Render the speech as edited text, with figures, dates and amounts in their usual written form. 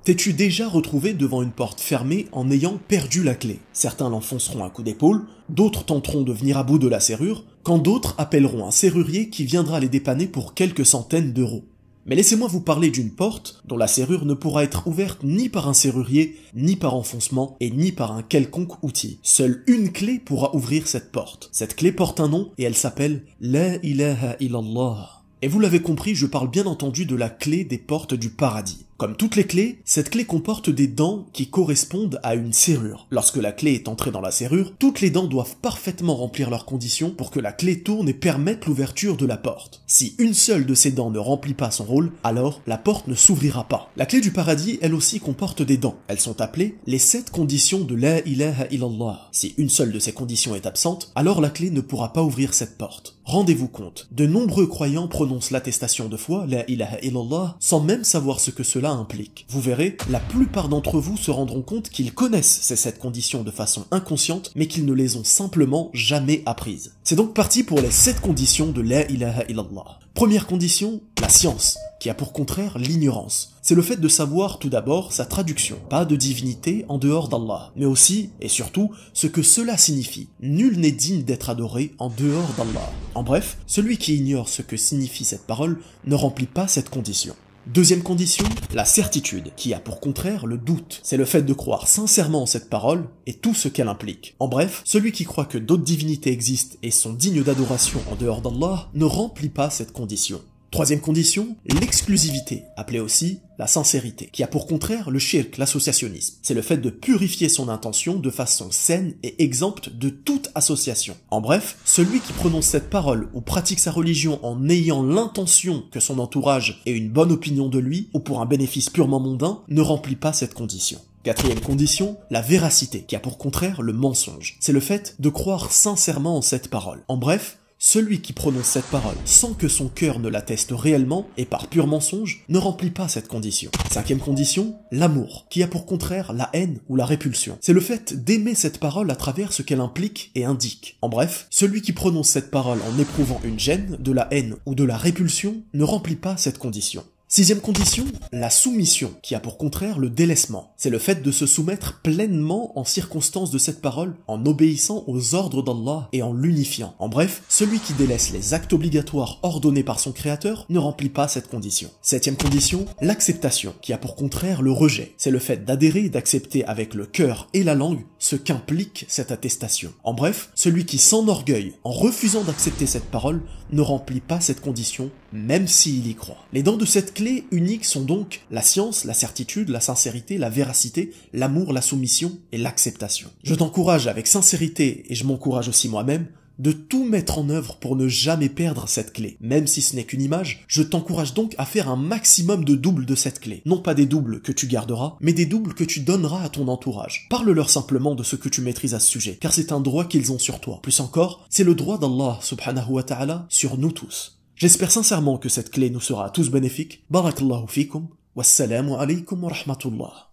T'es-tu déjà retrouvé devant une porte fermée en ayant perdu la clé? Certains l'enfonceront un coup d'épaule, d'autres tenteront de venir à bout de la serrure, quand d'autres appelleront un serrurier qui viendra les dépanner pour quelques centaines d'euros. Mais laissez-moi vous parler d'une porte dont la serrure ne pourra être ouverte ni par un serrurier, ni par enfoncement, et ni par un quelconque outil. Seule une clé pourra ouvrir cette porte. Cette clé porte un nom et elle s'appelle La ilaha illallah. Et vous l'avez compris, je parle bien entendu de la clé des portes du paradis. Comme toutes les clés, cette clé comporte des dents qui correspondent à une serrure. Lorsque la clé est entrée dans la serrure, toutes les dents doivent parfaitement remplir leurs conditions pour que la clé tourne et permette l'ouverture de la porte. Si une seule de ces dents ne remplit pas son rôle, alors la porte ne s'ouvrira pas. La clé du paradis, elle aussi, comporte des dents. Elles sont appelées les 7 conditions de La ilaha illallah. Si une seule de ces conditions est absente, alors la clé ne pourra pas ouvrir cette porte. Rendez-vous compte, de nombreux croyants prononcent l'attestation de foi, La ilaha illallah, sans même savoir ce que cela implique. Vous verrez, la plupart d'entre vous se rendront compte qu'ils connaissent ces 7 conditions de façon inconsciente, mais qu'ils ne les ont simplement jamais apprises. C'est donc parti pour les 7 conditions de La ilaha illallah. Première condition, la science, qui a pour contraire l'ignorance. C'est le fait de savoir tout d'abord sa traduction, pas de divinité en dehors d'Allah, mais aussi, et surtout, ce que cela signifie. Nul n'est digne d'être adoré en dehors d'Allah. En bref, celui qui ignore ce que signifie cette parole ne remplit pas cette condition. Deuxième condition, la certitude, qui a pour contraire le doute. C'est le fait de croire sincèrement en cette parole et tout ce qu'elle implique. En bref, celui qui croit que d'autres divinités existent et sont dignes d'adoration en dehors d'Allah ne remplit pas cette condition. Troisième condition, l'exclusivité, appelée aussi la sincérité, qui a pour contraire le shirk, l'associationnisme. C'est le fait de purifier son intention de façon saine et exempte de toute association. En bref, celui qui prononce cette parole ou pratique sa religion en ayant l'intention que son entourage ait une bonne opinion de lui ou pour un bénéfice purement mondain ne remplit pas cette condition. Quatrième condition, la véracité, qui a pour contraire le mensonge. C'est le fait de croire sincèrement en cette parole. En bref, celui qui prononce cette parole sans que son cœur ne l'atteste réellement et par pur mensonge ne remplit pas cette condition. Cinquième condition, l'amour, qui a pour contraire la haine ou la répulsion. C'est le fait d'aimer cette parole à travers ce qu'elle implique et indique. En bref, celui qui prononce cette parole en éprouvant une gêne, de la haine ou de la répulsion ne remplit pas cette condition. Sixième condition, la soumission, qui a pour contraire le délaissement. C'est le fait de se soumettre pleinement en circonstance de cette parole, en obéissant aux ordres d'Allah et en l'unifiant. En bref, celui qui délaisse les actes obligatoires ordonnés par son créateur ne remplit pas cette condition. Septième condition, l'acceptation, qui a pour contraire le rejet. C'est le fait d'adhérer et d'accepter avec le cœur et la langue ce qu'implique cette attestation. En bref, celui qui s'enorgueille en refusant d'accepter cette parole ne remplit pas cette condition, même s'il y croit. Les dents de cette clé unique sont donc la science, la certitude, la sincérité, la véracité, l'amour, la soumission et l'acceptation. Je t'encourage avec sincérité, et je m'encourage aussi moi-même, de tout mettre en œuvre pour ne jamais perdre cette clé. Même si ce n'est qu'une image, je t'encourage donc à faire un maximum de doubles de cette clé. Non pas des doubles que tu garderas, mais des doubles que tu donneras à ton entourage. Parle-leur simplement de ce que tu maîtrises à ce sujet, car c'est un droit qu'ils ont sur toi. Plus encore, c'est le droit d'Allah subhanahu wa ta'ala sur nous tous. J'espère sincèrement que cette clé nous sera à tous bénéfique. Barakallahu fikum, wassalamu alaykum wa rahmatullah.